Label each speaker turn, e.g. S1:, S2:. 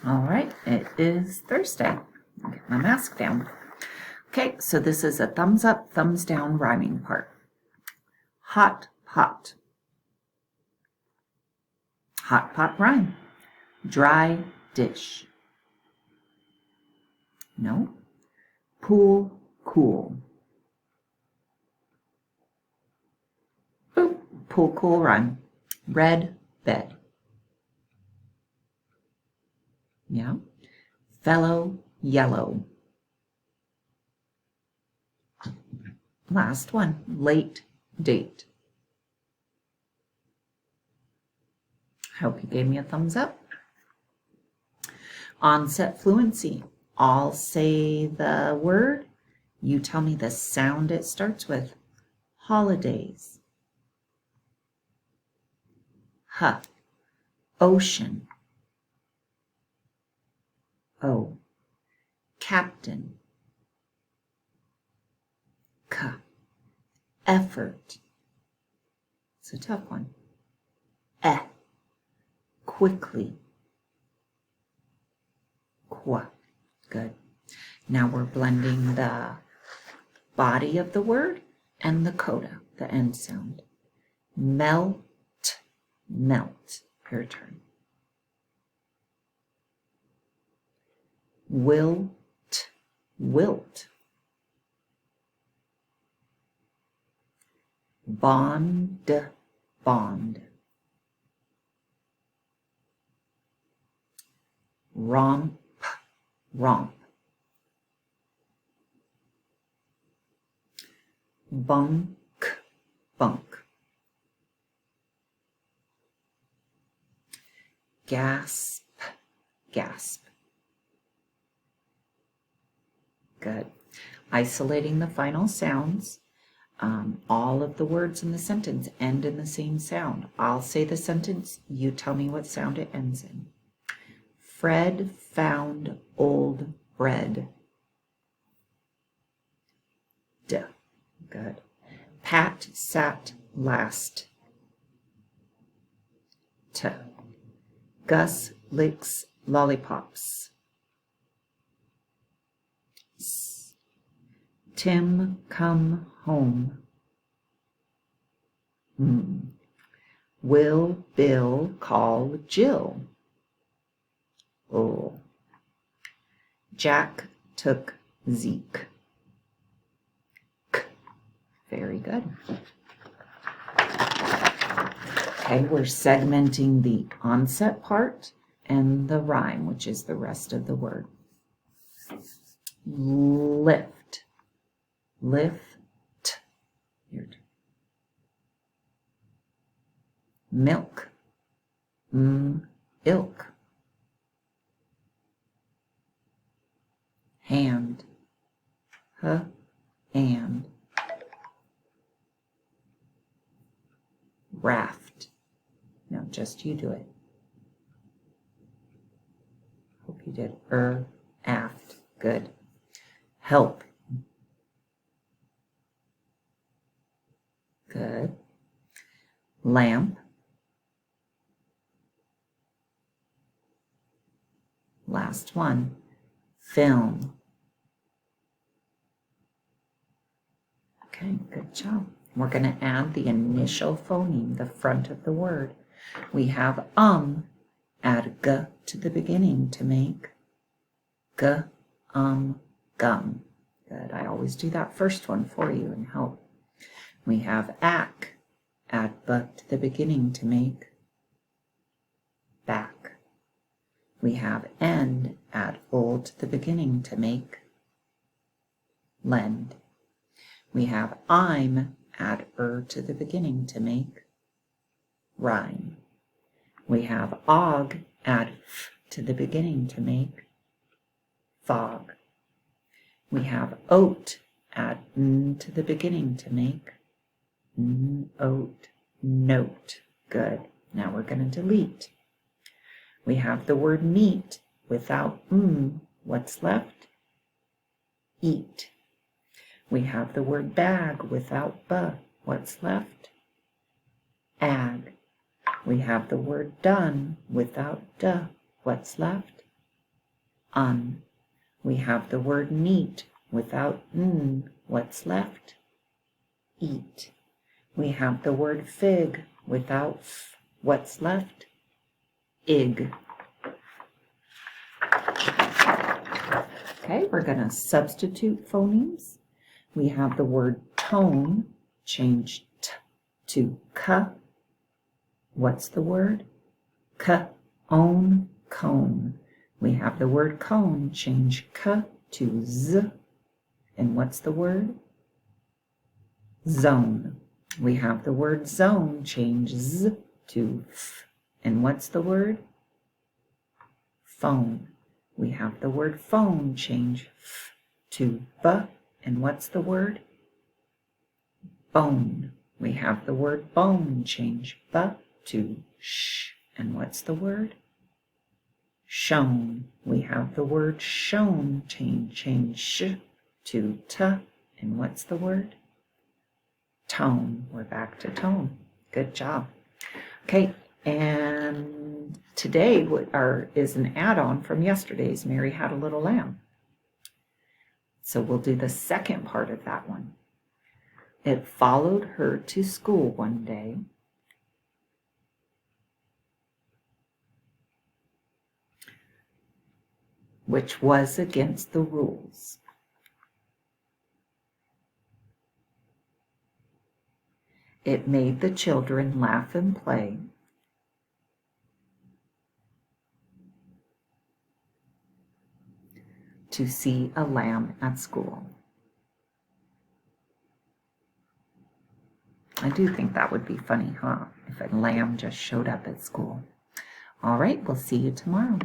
S1: All right, it is Thursday. I'll get my mask down. Okay, so this is a thumbs up, thumbs down rhyming part. Hot pot. Hot pot rhyme. Dry dish. No. Pool cool. Ooh, pool cool rhyme. Red bed. Yeah. Fellow yellow. Last one. Late date. Hope you gave me a thumbs up. Onset fluency. I'll say the word. You tell me the sound it starts with. Holidays. Huh. Ocean. O. Captain. K. Effort. It's a tough one. Eh. Quickly. Qua. Good. Now we're blending the body of the word and the coda, the end sound. Melt. Melt. Your turn. Wilt. Wilt. Bond. Bond. Romp. Romp. Bunk. Bunk. Gasp. Gasp. Good. Isolating the final sounds. All of the words in the sentence end in the same sound. I'll say the sentence. You tell me what sound it ends in. Fred found old bread. Duh. Good. Pat sat last. T. Gus licks lollipops. S. Tim come home. Will Bill call Jill? Oh. Jack took Zeke. K. Very good. Okay, we're segmenting the onset part and the rhyme, which is the rest of the word. Lift. Lift. Your turn. Milk. Ilk. Hand. And. Raft. No, just you do it. Hope you did. Aft. Good. Help. Good. Lamp. Last one. Film. Okay, good job. We're going to add the initial phoneme, the front of the word. We have add g to the beginning to make g, gum. Good. I always do that first one for you and help. We have add b to the beginning to make back. We have end, add o to the beginning to make lend. We have I'm, add to the beginning to make rhyme. We have og, add f to the beginning to make fog. We have oat, add n to the beginning to make oat, note. Good. Now we're going to delete. We have the word meat without what's left? Eat. We have the word bag without b. What's left? Ag. We have the word done without d. What's left? un. We have the word neat without n. What's left? Eat. We have the word fig without f. What's left? Ig. Okay, we're going to substitute phonemes. We have the word tone, change t to k. What's the word? Own, cone. We have the word cone, change k to z. And what's the word? Zone. We have the word zone, change z to f. And what's the word? Phone. We have the word phone, change f to b. And what's the word? Bone. We have the word bone, change b to sh. And what's the word? Shown. We have the word shown, change sh to t. And what's the word? Tone. We're back to tone. Good job. Okay, and today is an add-on from yesterday's Mary Had a Little Lamb. So we'll do the second part of that one. It followed her to school one day. Which was against the rules. It made the children laugh and play. To see a lamb at school. I do think that would be funny, huh? If a lamb just showed up at school. All right, we'll see you tomorrow.